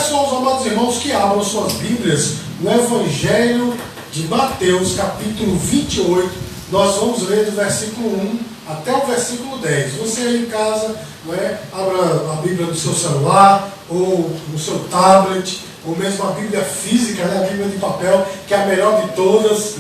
Peço aos amados irmãos que abram suas Bíblias no Evangelho de Mateus, capítulo 28. Nós vamos ler do versículo 1 até o versículo 10. Você aí em casa, abra a Bíblia no seu celular, ou no seu tablet, ou mesmo a Bíblia física, a Bíblia de papel, que é a melhor de todas,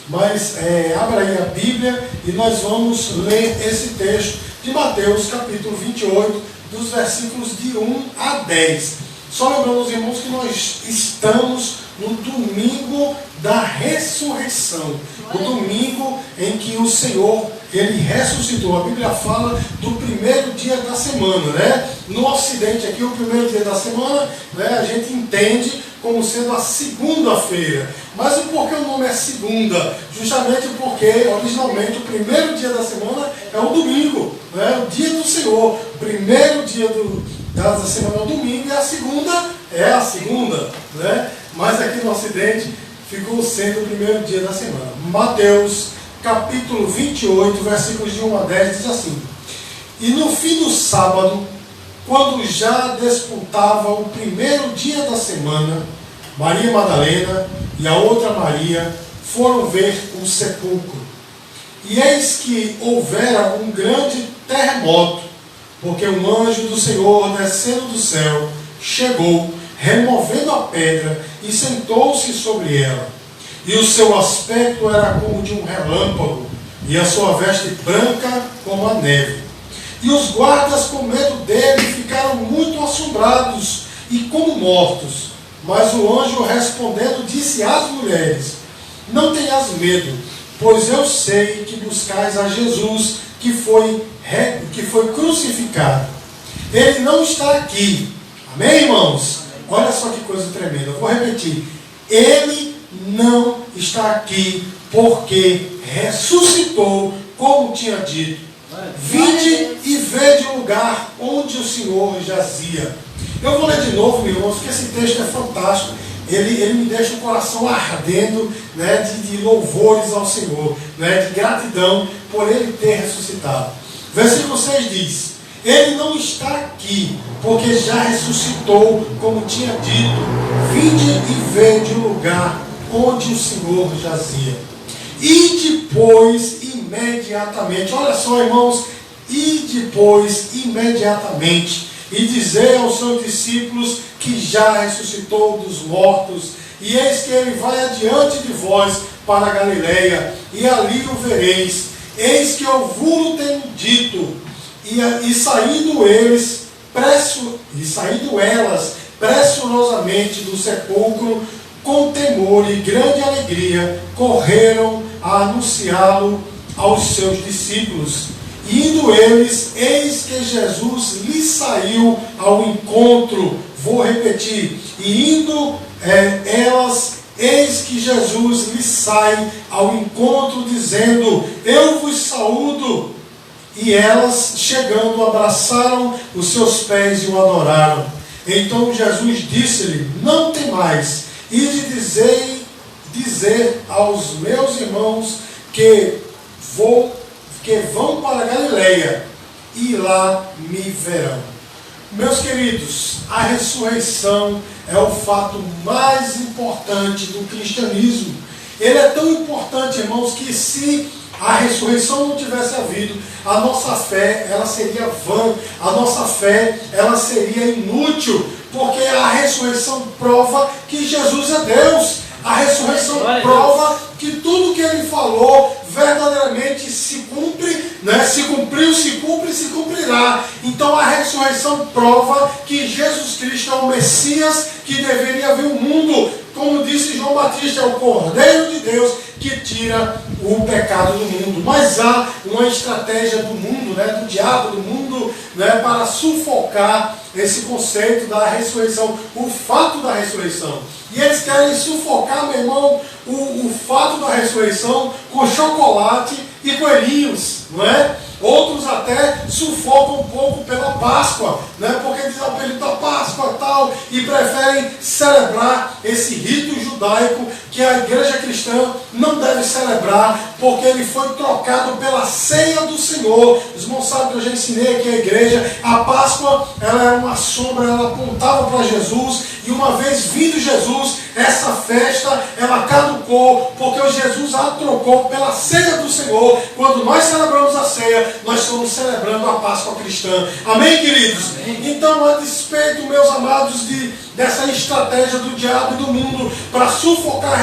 Mas abra aí a Bíblia e nós vamos ler esse texto de Mateus, capítulo 28, dos versículos de 1 a 10. Só lembrando os irmãos que nós estamos no domingo da ressurreição, o domingo em que o Senhor, Ele ressuscitou. A Bíblia fala do primeiro dia da semana, No Ocidente aqui, o primeiro dia da semana, a gente entende como sendo a segunda-feira. Mas e por que o nome é segunda? Justamente porque, originalmente, o primeiro dia da semana é o domingo, o dia do Senhor. O primeiro dia da semana é o domingo e a segunda é a segunda, Mas aqui no Ocidente ficou sendo o primeiro dia da semana. Mateus, capítulo 28, versículos de 1 a 10, diz assim: E no fim do sábado, quando já disputava o primeiro dia da semana, Maria Madalena e a outra Maria foram ver o sepulcro. E eis que houvera um grande terremoto, porque um anjo do Senhor, descendo do céu, chegou, removendo a pedra, e sentou-se sobre ela. E o seu aspecto era como de um relâmpago, e a sua veste branca como a neve. E os guardas, com medo dele, ficaram muito assombrados e como mortos. Mas o anjo, respondendo, disse às mulheres: Não tenhas medo, pois eu sei que buscais a Jesus, que foi crucificado. Ele não está aqui. Amém, irmãos? Olha só que coisa tremenda. Eu vou repetir. Ele não está aqui, porque ressuscitou, como tinha dito. Vinde e vede o lugar onde o Senhor jazia. Eu vou ler de novo, meus irmãos, porque esse texto é fantástico. Ele me deixa o coração ardendo, de louvores ao Senhor, de gratidão por Ele ter ressuscitado. Versículo 6 diz: Ele não está aqui, porque já ressuscitou, como tinha dito. Vinde e vede o lugar onde o Senhor jazia. E depois, imediatamente, olha só, irmãos, e depois, imediatamente, e dizei aos seus discípulos que já ressuscitou dos mortos, e eis que ele vai adiante de vós para a Galileia, e ali o vereis. Eis que eu vos tenho dito. E saindo elas pressurosamente do sepulcro, com temor e grande alegria, correram a anunciá-lo aos seus discípulos. E indo eles, eis que Jesus lhes saiu ao encontro. Vou repetir. E indo elas, eis que Jesus lhes sai ao encontro, dizendo: Eu vos saúdo. E elas, chegando, abraçaram os seus pés e o adoraram. Então Jesus disse-lhe: Não temais, ide dizer aos meus irmãos que vão para a Galileia, e lá me verão. Meus queridos, a ressurreição é o fato mais importante do cristianismo. Ele é tão importante, irmãos, que se a ressurreição não tivesse havido, a nossa fé, ela seria vã, a nossa fé, ela seria inútil, porque a ressurreição prova que Jesus é Deus. A ressurreição prova que tudo que Ele falou verdadeiramente se cumpre, se cumpriu, se cumpre e se cumprirá. Então a ressurreição prova que Jesus Cristo é o Messias que deveria vir ao mundo. Como disse João Batista, é o Cordeiro de Deus que tira o pecado do mundo. Mas há uma estratégia do mundo, do diabo do mundo, para sufocar esse conceito da ressurreição, o fato da ressurreição. E eles querem sufocar, meu irmão, o fato da ressurreição com chocolate e coelhinhos, Outros até sufocam um pouco pela Páscoa, porque dizem o período da Páscoa e tal, e preferem celebrar esse rito judaico que a igreja cristã não deve celebrar, porque ele foi trocado pela ceia do Senhor. Os irmãos sabem que eu já ensinei aqui a igreja, a Páscoa, ela era uma sombra, ela apontava para Jesus, e uma vez vindo Jesus, essa festa, ela caducou, porque o Jesus a trocou pela ceia do Senhor. Quando nós celebramos a ceia, nós estamos celebrando a Páscoa cristã. Amém, queridos? Amém. Então, a despeito, meus amados, dessa estratégia do diabo e do mundo para sufocar a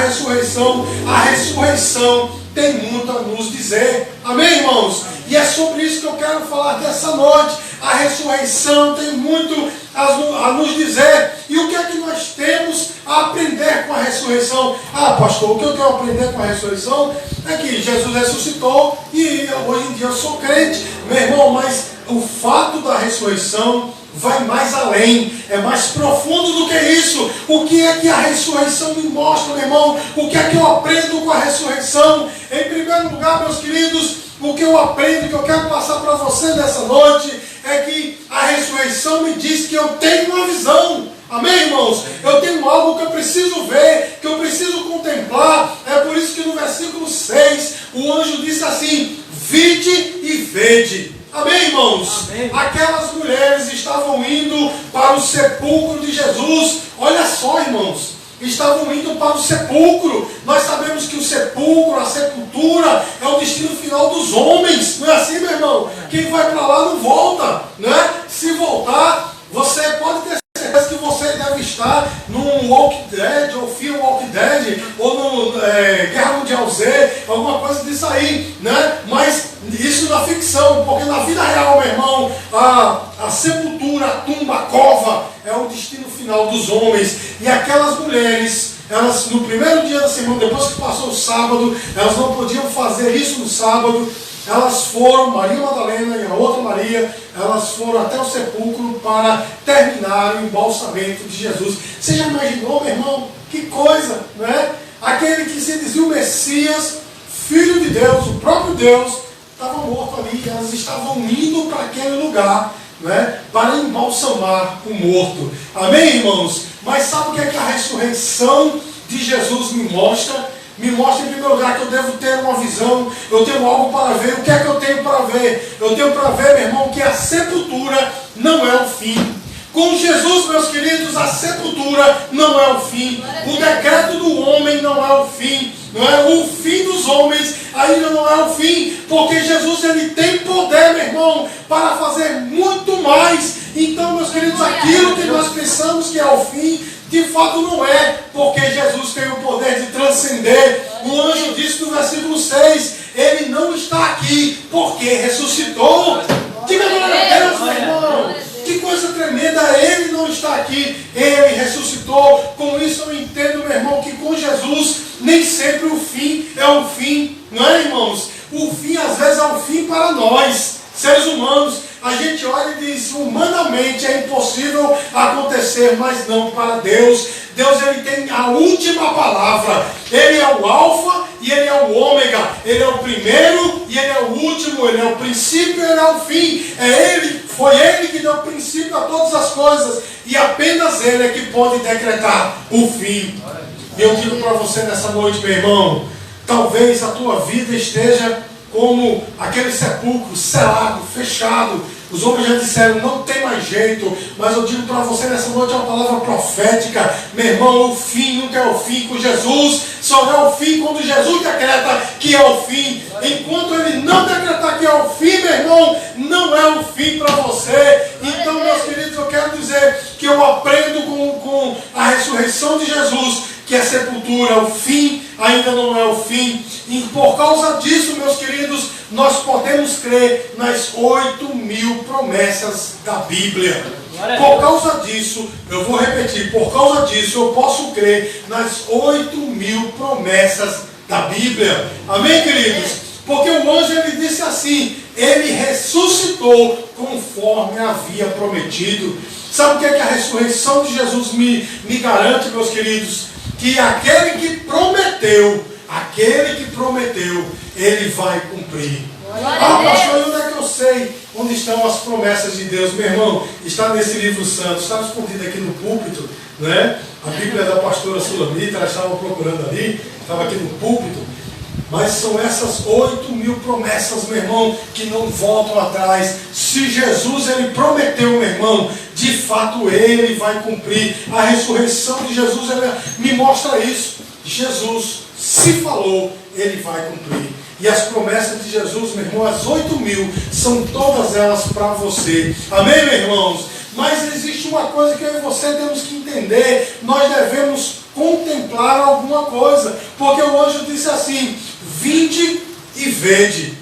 ressurreição tem muito a nos dizer. Amém, irmãos? E é sobre isso que eu quero falar dessa noite. A ressurreição tem muito a nos dizer. E o que é que nós temos a aprender com a ressurreição? Ah, pastor, o que eu tenho a aprender com a ressurreição é que Jesus ressuscitou e hoje em dia eu sou crente, meu irmão, mas o fato da ressurreição vai mais além, é mais profundo do que isso. O que é que a ressurreição me mostra, meu irmão? O que é que eu aprendo com a ressurreição? Em primeiro lugar, meus queridos, o que eu aprendo, que eu quero passar para você nessa noite, é que a ressurreição me diz que eu tenho uma visão. Amém, irmãos? Eu tenho algo que eu preciso ver, que eu preciso contemplar. É por isso que no versículo 6, o anjo disse assim: vide e vede. Amém, irmãos? Amém. Aquelas mulheres estavam indo para o sepulcro de Jesus. Olha só, irmãos, estavam indo para o sepulcro. Nós sabemos que o sepulcro, a sepultura, é o destino final dos homens. Não é assim, meu irmão? Quem vai para lá não volta, né? Se voltar, você pode ter certeza que você deve estar num Walking Dead, ou Fear Walking Dead, ou no Guerra Mundial Z, alguma coisa disso aí, né? Mas isso na ficção, porque na vida real, meu irmão, a sepultura, a tumba, a cova é o destino final dos homens. E aquelas mulheres, elas no primeiro dia da semana, depois que passou o sábado, elas não podiam fazer isso no sábado. Elas foram, Maria Madalena e a outra Maria, elas foram até o sepulcro para terminar o embalsamento de Jesus. Você já imaginou, meu irmão? Que coisa, não é? Aquele que se dizia o Messias, Filho de Deus, o próprio Deus, estava morto ali. Elas estavam indo para aquele lugar, não é? Para embalsamar o morto. Amém, irmãos? Mas sabe o que é que a ressurreição de Jesus me mostra? Me mostra, em primeiro lugar, que eu devo ter uma visão, eu tenho algo para ver. O que é que eu tenho para ver? Eu tenho para ver, meu irmão, que a sepultura não é o fim. Com Jesus, meus queridos, a sepultura não é o fim. O decreto do homem não é o fim. Não é o fim dos homens, ainda não é o fim. Porque Jesus, ele tem poder, meu irmão, para fazer muito mais. Então, meus queridos, aquilo que nós pensamos que é o fim, de fato não é, porque Jesus tem o poder de transcender. O anjo disse no versículo 6, ele não está aqui, porque ressuscitou. Diga glória a Deus, meu irmão. Que coisa tremenda, ele não está aqui, ele ressuscitou. Com isso eu entendo, meu irmão, que com Jesus nem sempre o fim é o fim, não é, irmãos? O fim às vezes é o fim para nós, seres humanos. A gente olha e diz, humanamente é impossível acontecer, mas não para Deus. Deus, ele tem a última palavra. Ele é o alfa e ele é o ômega. Ele é o primeiro e ele é o último. Ele é o princípio e ele é o fim. Foi ele que deu princípio a todas as coisas. E apenas ele é que pode decretar o fim. E eu digo para você nessa noite, meu irmão, talvez a tua vida esteja como aquele sepulcro selado, fechado. Os homens já disseram, não tem mais jeito. Mas eu digo para você nessa noite uma palavra profética. Meu irmão, o fim nunca é o fim com Jesus. Só é o fim quando Jesus decreta que é o fim. Enquanto ele não decretar que é o fim, meu irmão, não é o fim para você. Então, meus queridos, eu quero dizer que eu aprendo com a ressurreição de Jesus que a sepultura, o fim, ainda não é o fim. E por causa disso, meus queridos, nós podemos crer nas 8.000 promessas da Bíblia. Por causa disso, eu vou repetir, por causa disso eu posso crer nas 8.000 promessas da Bíblia. Amém, queridos? Porque o anjo, ele disse assim, ele ressuscitou conforme havia prometido. Sabe o que é que a ressurreição de Jesus me garante, meus queridos? Que aquele que prometeu, ele vai cumprir. Pastor, onde é que eu sei onde estão as promessas de Deus? Meu irmão, está nesse livro santo, está escondido aqui no púlpito, né? A Bíblia da pastora Sulamita, ela estava procurando ali, estava aqui no púlpito. Mas são essas 8.000 promessas, meu irmão, que não voltam atrás. Se Jesus, ele prometeu, meu irmão, de fato ele vai cumprir. A ressurreição de Jesus, ela me mostra isso. Jesus, se falou, ele vai cumprir. E as promessas de Jesus, meu irmão, as 8.000, são todas elas para você. Amém, meus irmãos? Mas existe uma coisa que eu e você temos que entender. Nós devemos contemplar alguma coisa. Porque o anjo disse assim: vinde e vede.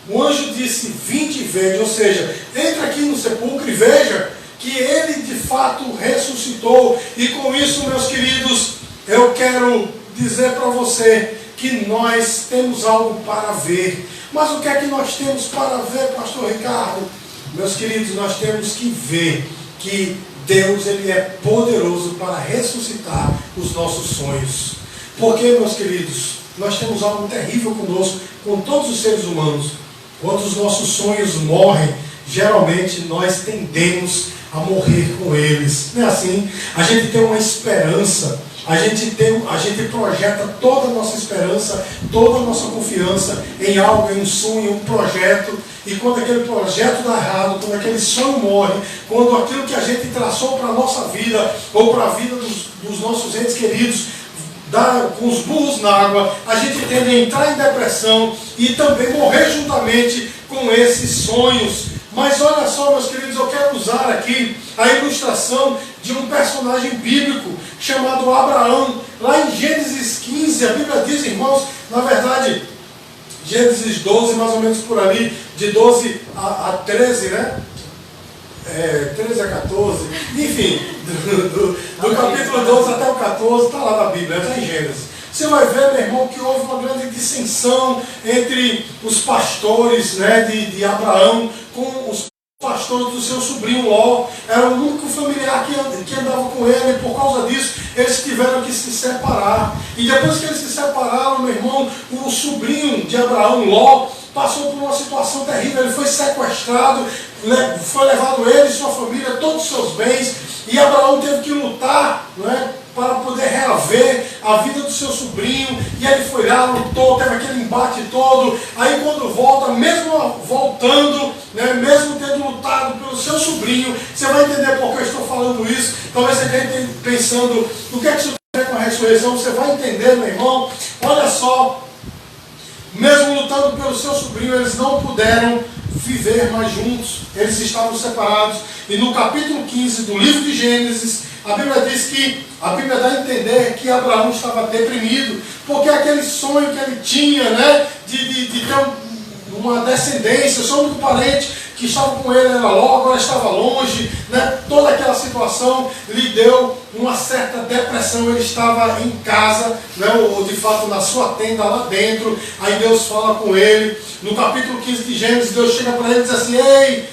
O anjo disse: vinde e vede. Ou seja, entra aqui no sepulcro e veja que ele de fato ressuscitou. E com isso, meus queridos, eu quero dizer para você que nós temos algo para ver. Mas o que é que nós temos para ver, pastor Ricardo? Meus queridos, nós temos que ver que Deus, ele é poderoso para ressuscitar os nossos sonhos. Porque, meus queridos, nós temos algo terrível conosco, com todos os seres humanos. Quando os nossos sonhos morrem, geralmente nós tendemos a morrer com eles. Não é assim? A gente tem uma esperança. A gente projeta toda a nossa esperança, toda a nossa confiança em algo, em um sonho, em um projeto. E quando aquele projeto dá errado, quando aquele sonho morre, quando aquilo que a gente traçou para a nossa vida, ou para a vida dos nossos entes queridos, dá com os burros na água, a gente tende a entrar em depressão e também morrer juntamente com esses sonhos. Mas olha só, meus queridos, eu quero usar aqui a ilustração de um personagem bíblico chamado Abraão. Lá em Gênesis 15, a Bíblia diz, irmãos, na verdade, Gênesis 12, mais ou menos por ali, de 12 a 13, né? 13 a 14, enfim, do capítulo 12 até o 14, está lá na Bíblia, está em Gênesis. Você vai ver, meu irmão, que houve uma grande dissensão entre os pastores, né, de Abraão com os pastores do seu sobrinho Ló. Era o único familiar que andava com ele, e por causa disso eles tiveram que se separar. E depois que eles se separaram, meu irmão, o sobrinho de Abraão, Ló, passou por uma situação terrível. Ele foi sequestrado, foi levado ele e sua família, todos os seus bens, e Abraão teve que lutar, não é, para poder reaver a vida do seu sobrinho. E ele foi lá, lutou, teve aquele embate todo. Aí quando volta, mesmo voltando, né, mesmo tendo lutado pelo seu sobrinho, você vai entender por que eu estou falando isso. Talvez você esteja pensando, o que é que isso tem a ver com a ressurreição? Você vai entender, meu irmão. Olha só, mesmo lutando pelo seu sobrinho, eles não puderam viver mais juntos. Eles estavam separados. E no capítulo 15 do livro de Gênesis, a Bíblia diz que, a Bíblia dá a entender que Abraão estava deprimido, porque aquele sonho que ele tinha, né, de ter uma descendência, o seu único parente que estava com ele era Ló, agora estava longe, né, toda aquela situação lhe deu uma certa depressão. Ele estava em casa, né, ou de fato na sua tenda lá dentro. Aí Deus fala com ele, no capítulo 15 de Gênesis, Deus chega para ele e diz assim: ei,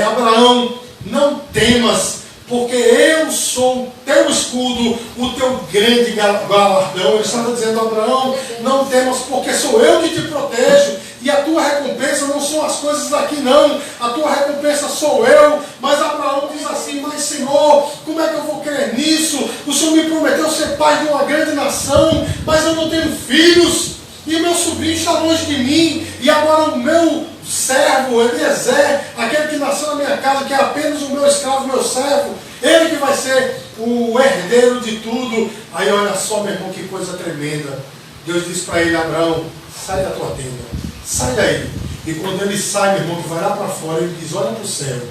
Abraão, não temas, porque eu sou teu escudo, o teu grande galardão. Ele estava dizendo: Abraão, não temas, porque sou eu que te protejo, e a tua recompensa não são as coisas daqui não, a tua recompensa sou eu. Mas Abraão diz assim: mas Senhor, como é que eu vou crer nisso? O Senhor me prometeu ser pai de uma grande nação, mas eu não tenho filhos, e o meu sobrinho está longe de mim, e agora o meu servo, Eliezer, aquele que nasceu na minha casa, que é apenas o meu escravo, meu servo, ele que vai ser o herdeiro de tudo. Aí olha só, meu irmão, que coisa tremenda. Deus diz para ele: Abraão, sai da tua tenda, sai daí. E quando ele sai, meu irmão, que vai lá para fora, ele diz: olha para o céu.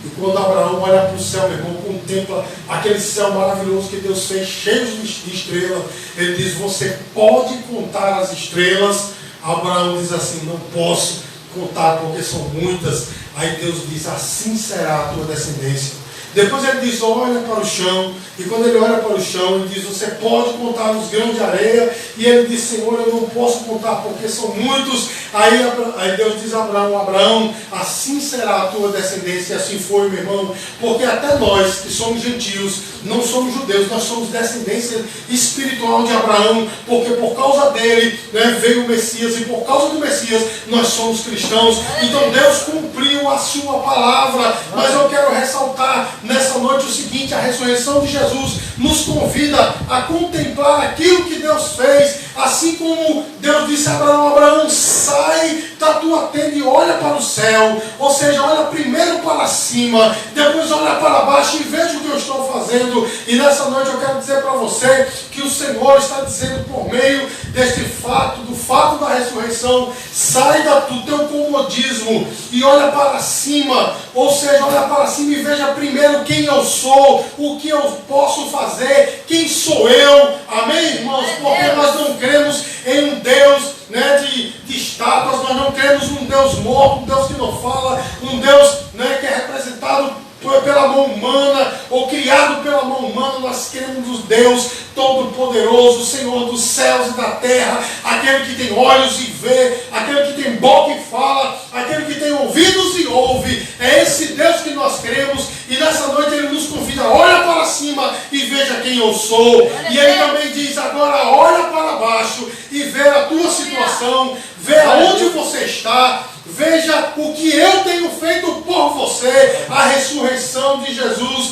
E quando Abraão olha para o céu, meu irmão, contempla aquele céu maravilhoso que Deus fez, cheio de estrelas, ele diz: você pode contar as estrelas? Abraão diz assim: não posso contar, porque são muitas. Aí Deus diz: assim será a tua descendência. Depois ele diz: olha para o chão. E quando ele olha para o chão, ele diz: você pode contar os grãos de areia? E ele diz: Senhor, eu não posso contar, porque são muitos. Aí Deus diz a Abraão: Abraão, assim será a tua descendência. E assim foi, meu irmão, porque até nós que somos gentios, não somos judeus, nós somos descendência espiritual de Abraão, porque por causa dele, né, veio o Messias, e por causa do Messias nós somos cristãos. Então Deus cumpriu a sua palavra. Mas eu quero ressaltar nessa noite o seguinte: a ressurreição de Jesus nos convida a contemplar aquilo que Deus fez, assim como Deus disse a Abraão: Abraão, sai da tua tenda e olha para o céu. Ou seja, olha primeiro para cima, depois olha para baixo e veja o que eu estou fazendo. E nessa noite eu quero dizer para você que o Senhor está dizendo, por meio deste fato, do fato da ressurreição: sai do teu comodismo e olha para cima. Ou seja, olha para cima e veja primeiro quem eu sou, o que eu posso fazer, quem sou eu. Amém, irmãos? Porque nós não cremos em um Deus, né, de estátuas, nós não cremos num Deus morto, um Deus que não fala, um Deus, né, que é representado pela mão humana ou criado pela mão humana. Nós queremos o Deus Todo-Poderoso, Senhor dos céus e da terra, aquele que tem olhos e vê, aquele que tem boca e fala, aquele que tem ouvidos e ouve. É esse Deus que nós cremos, e nessa noite Ele nos convida: olha para cima e veja quem eu sou. E Ele também diz: agora olha para baixo e vê a tua situação, vê aonde você está, veja o que eu tenho feito por você. A ressurreição de Jesus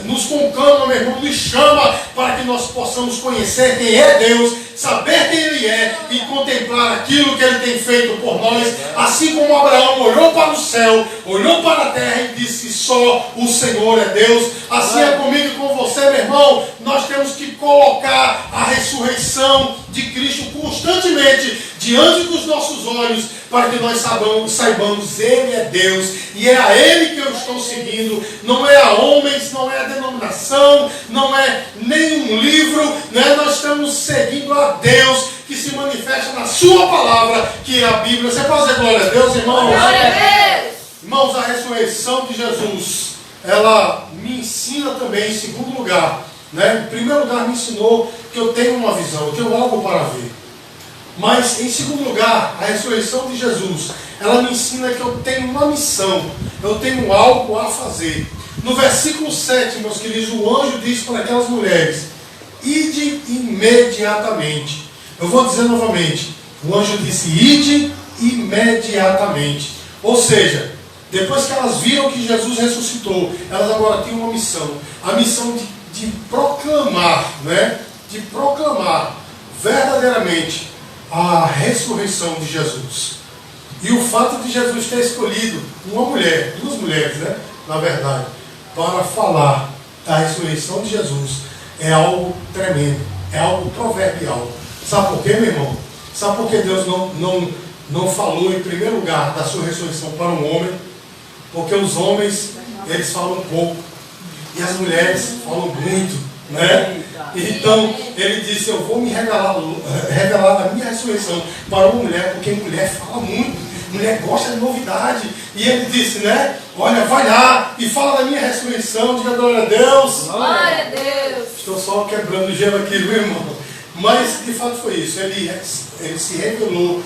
nos conclama, meu irmão, nos chama para que nós possamos conhecer quem é Deus, saber quem Ele é e contemplar aquilo que Ele tem feito por nós. Assim como Abraão olhou para o céu, olhou para a terra e disse: só o Senhor é Deus. Assim é comigo e com você, meu irmão. Nós temos que colocar a ressurreição de Cristo constantemente diante dos nossos olhos, para que nós saibamos Ele é Deus e é a Ele que eu estou seguindo. Não é a homens, não é a denominação, não é nenhum livro, né? Nós estamos seguindo a Deus que se manifesta na sua palavra, que é a Bíblia. Você pode dizer glória a Deus, irmãos? Glória a Deus! Irmãos, a ressurreição de Jesus, ela me ensina também, em segundo lugar, né? Em primeiro lugar, me ensinou que eu tenho uma visão, eu tenho algo para ver. Mas, em segundo lugar, a ressurreição de Jesus, ela me ensina que eu tenho uma missão, eu tenho algo a fazer. No versículo 7, meus queridos, o anjo diz para aquelas mulheres: ide imediatamente. Eu vou dizer novamente, o anjo disse: ide imediatamente. Ou seja, depois que elas viram que Jesus ressuscitou, elas agora têm uma missão. A missão de proclamar, né? De proclamar verdadeiramente a ressurreição de Jesus. E o fato de Jesus ter escolhido uma mulher, duas mulheres, né, na verdade, para falar da ressurreição de Jesus, é algo tremendo, é algo proverbial. Sabe por quê, meu irmão? Sabe por que Deus não falou em primeiro lugar da sua ressurreição para um homem? Porque os homens, eles falam pouco, e as mulheres falam muito, né? Então ele disse: eu vou me revelar da minha ressurreição para uma mulher, porque mulher fala muito, mulher gosta de novidade. E ele disse, né? Olha, vai lá e fala da minha ressurreição. Diga glória a Deus. Glória a Deus. Estou só quebrando o gelo aqui, meu irmão. Mas de fato foi isso. Ele se revelou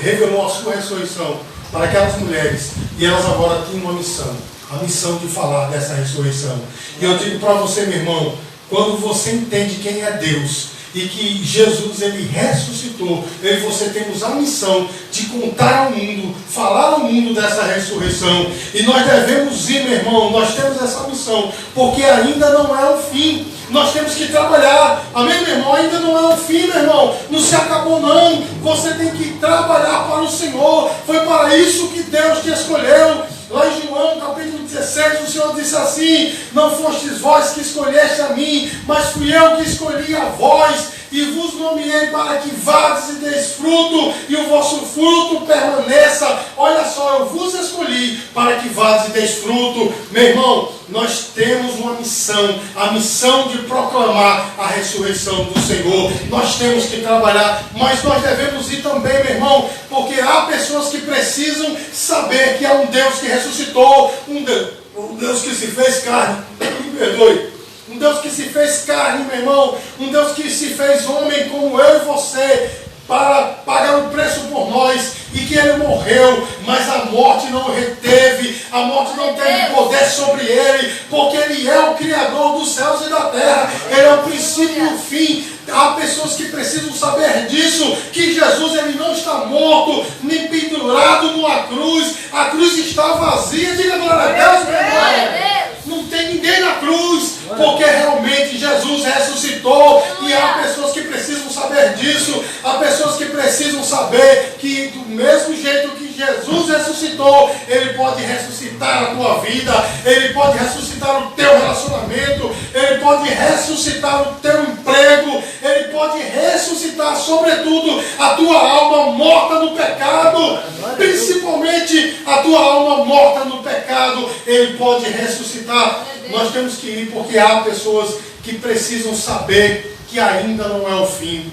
revelou a sua ressurreição para aquelas mulheres, e elas agora têm uma missão. A missão de falar dessa ressurreição. E eu digo para você, meu irmão, quando você entende quem é Deus e que Jesus, Ele ressuscitou, eu e você temos a missão de contar ao mundo, falar ao mundo dessa ressurreição. E nós devemos ir, meu irmão, nós temos essa missão, porque ainda não é o fim. Nós temos que trabalhar, amém, meu irmão? Ainda não é o fim, meu irmão. Não se acabou, não. Você tem que trabalhar para o Senhor. Foi para isso que Deus te escolheu. Lá em João, capítulo 16, o Senhor disse assim: não fostes vós que escolheste a mim, mas fui eu que escolhi a vós, e vos nomeei para que vades e deis fruto, e o vosso fruto permaneça. Olha só, eu vos escolhi para que vades e deis fruto. Meu irmão, nós temos uma missão, a missão de proclamar a ressurreição do Senhor. Nós temos que trabalhar, mas nós devemos ir também, meu irmão, porque há pessoas que precisam saber que há um Deus que ressuscitou, um Deus que se fez carne, me perdoe, um Deus que se fez carne, meu irmão, um Deus que se fez homem como eu e você, para pagar o preço por nós, e que Ele morreu, mas a morte não o reteve, a morte não teve poder sobre Ele, porque Ele é o Criador dos céus e da terra, Ele é o princípio e o fim. Há pessoas que precisam saber disso, que Jesus, Ele não está morto, nem pendurado numa cruz, a cruz está vazia. Diga glória a Deus, meu irmão. não tem ninguém na cruz, porque realmente Jesus ressuscitou. E há pessoas que precisam saber disso. Há pessoas que precisam saber que do mesmo jeito que Jesus ressuscitou, Ele pode ressuscitar a tua vida, Ele pode ressuscitar o teu relacionamento, Ele pode ressuscitar o teu emprego, Ele pode ressuscitar, sobretudo, a tua alma morta no pecado, principalmente a tua alma morta no pecado, Ele pode ressuscitar. Nós temos que ir porque há pessoas que precisam saber que ainda não é o fim.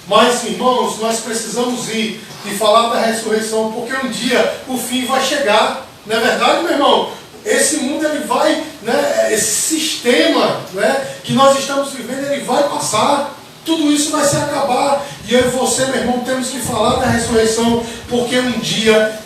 Mas, irmãos, nós precisamos ir e falar da ressurreição, porque um dia o fim vai chegar. Não é verdade, meu irmão? Esse mundo, ele vai, né, esse sistema, né, que nós estamos vivendo, ele vai passar. Tudo isso vai se acabar. E eu e você, meu irmão, temos que falar da ressurreição, porque um dia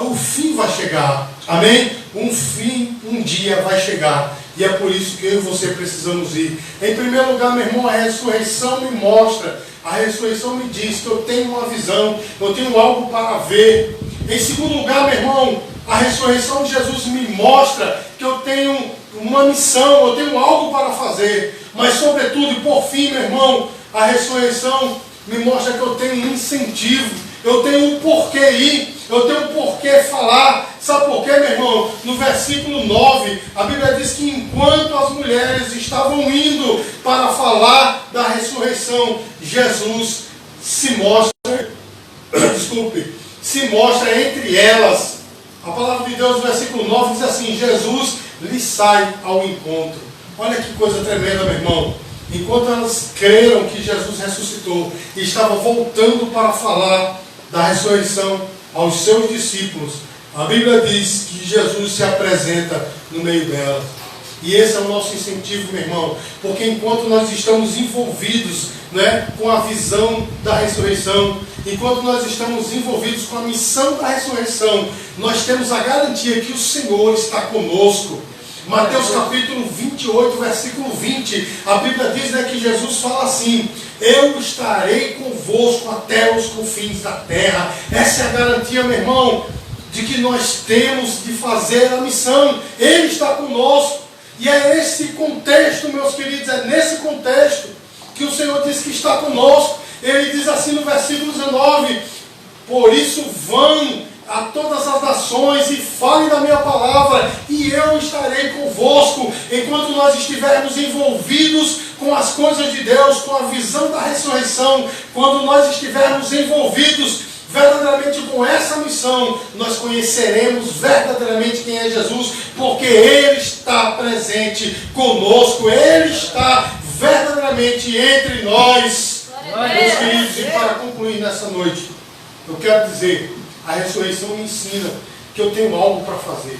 o fim vai chegar. Amém? Um dia vai chegar. E é por isso que eu e você precisamos ir. Em primeiro lugar, meu irmão, a ressurreição me mostra. A ressurreição me diz que eu tenho uma visão, eu tenho algo para ver. Em segundo lugar, meu irmão, a ressurreição de Jesus me mostra que eu tenho uma missão, eu tenho algo para fazer. Mas, sobretudo, e por fim, meu irmão, a ressurreição me mostra que eu tenho um incentivo, eu tenho um porquê ir, eu tenho um porquê falar. Sabe por quê, meu irmão? No versículo 9, a Bíblia diz que enquanto as mulheres estavam indo para falar da ressurreição, Jesus se mostra, se mostra entre elas. A palavra de Deus, no versículo 9, diz assim: Jesus lhe sai ao encontro. Olha que coisa tremenda, meu irmão. Enquanto elas creram que Jesus ressuscitou e estava voltando para falar da ressurreição aos seus discípulos, a Bíblia diz que Jesus se apresenta no meio delas. E esse é o nosso incentivo, meu irmão, porque enquanto nós estamos envolvidos, né, com a visão da ressurreição, enquanto nós estamos envolvidos com a missão da ressurreição, nós temos a garantia que o Senhor está conosco. Mateus capítulo 28, versículo 20, a Bíblia diz, né, que Jesus fala assim: eu estarei convosco até os confins da terra. Essa é a garantia, meu irmão, de que nós temos de fazer a missão. Ele está conosco. E é esse contexto, meus queridos, é nesse contexto que o Senhor diz que está conosco. Ele diz assim no versículo 19: por isso vão a todas as nações e falem da minha palavra, e eu estarei convosco. Enquanto nós estivermos envolvidos com as coisas de Deus, com a visão da ressurreição, quando nós estivermos envolvidos verdadeiramente com essa missão, nós conheceremos verdadeiramente quem é Jesus, porque Ele está presente conosco, Ele está verdadeiramente entre nós. Meus queridos, e para concluir nessa noite, eu quero dizer: a ressurreição me ensina que eu tenho algo para fazer.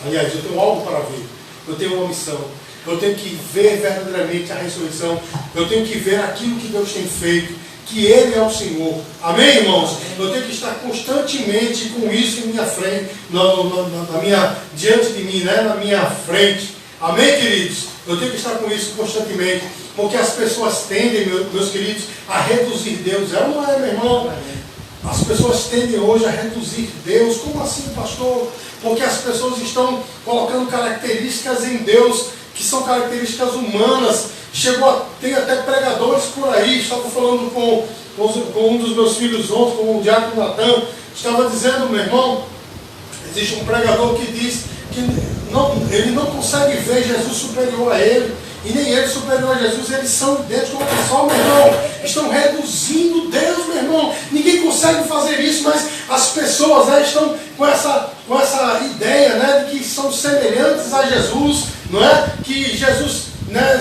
Aliás, eu tenho algo para ver. Eu tenho uma missão. Eu tenho que ver verdadeiramente a ressurreição. Eu tenho que ver aquilo que Deus tem feito, que Ele é o Senhor. Amém, irmãos? Eu tenho que estar constantemente com isso em minha frente, diante de mim, né? Na minha frente. Amém, queridos? Eu tenho que estar com isso constantemente, porque as pessoas tendem, meus queridos, a reduzir Deus. É ou não é, meu irmão? As pessoas tendem hoje a reduzir Deus. Como assim, pastor? Porque as pessoas estão colocando características em Deus que são características humanas. Tem até pregadores por aí. Estava falando com um dos meus filhos ontem, com o diácono Natan. Estava dizendo, meu irmão, existe um pregador que diz que ele não consegue ver Jesus superior a ele. E nem ele superior a Jesus, eles são idênticos ao pessoal, meu irmão. Estão reduzindo Deus, meu irmão. Ninguém consegue fazer isso, mas as pessoas, né, estão com essa ideia, né, de que são semelhantes a Jesus, não é? Que Jesus, né,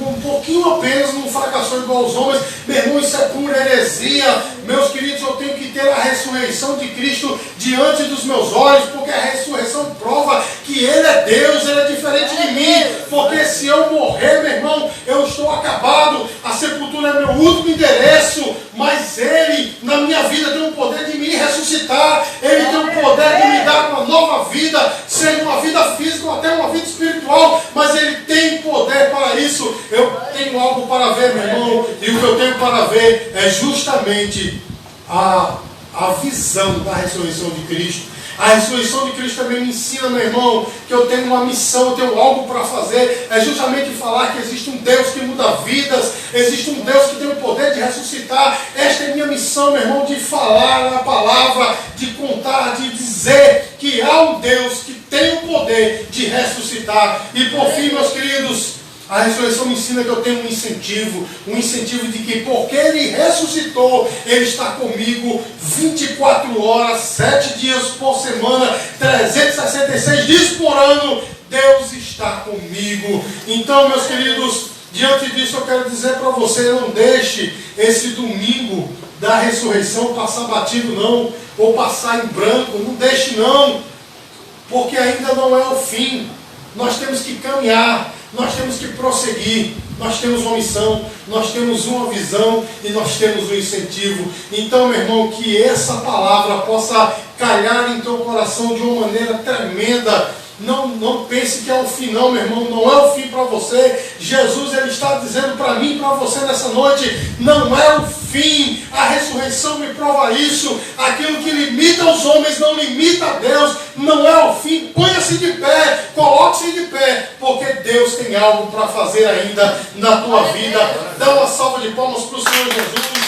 um pouquinho apenas não fracassou igual aos homens. Meu irmão, isso é pura heresia. Meus queridos, eu tenho que ter a ressurreição de Cristo diante dos meus olhos, porque a ressurreição prova que Ele é Deus, Ele é diferente de mim. Porque se eu morrer, meu irmão, eu estou acabado. A sepultura é meu último endereço, mas Ele, na minha vida, tem o poder de me ressuscitar. Ele tem o poder de me dar uma nova vida, seja uma vida física ou até uma vida espiritual, mas Ele tem poder para isso. Eu tenho algo para ver, meu irmão, e o que eu tenho para ver é justamente a visão da ressurreição de Cristo, A ressurreição de Cristo também me ensina, meu irmão, que eu tenho uma missão, eu tenho algo para fazer. É justamente falar que existe um Deus que muda vidas, existe um Deus que tem o poder de ressuscitar. Esta é minha missão, meu irmão, de falar a palavra, de contar, de dizer que há um Deus que tem o poder de ressuscitar. E por fim, meus queridos, a ressurreição me ensina que eu tenho um incentivo de que porque Ele ressuscitou, Ele está comigo 24 horas, 7 dias por semana, 366 dias por ano, Deus está comigo. Então, meus queridos, diante disso eu quero dizer para você, não deixe esse domingo da ressurreição passar batido não, ou passar em branco, não deixe não, porque ainda não é o fim. Nós temos que caminhar, nós temos que prosseguir, nós temos uma missão, nós temos uma visão e nós temos um incentivo. Então, meu irmão, que essa palavra possa calhar em teu coração de uma maneira tremenda. Não pense que é o fim, não, meu irmão, não é o fim para você. Jesus, Ele está dizendo para mim e para você nessa noite, não é o fim. A ressurreição me prova isso. Aquilo que limita os homens não limita a Deus. Não é o fim. Ponha-se de pé, coloque-se de pé, porque Deus tem algo para fazer ainda na tua vida. Dá uma salva de palmas para o Senhor Jesus.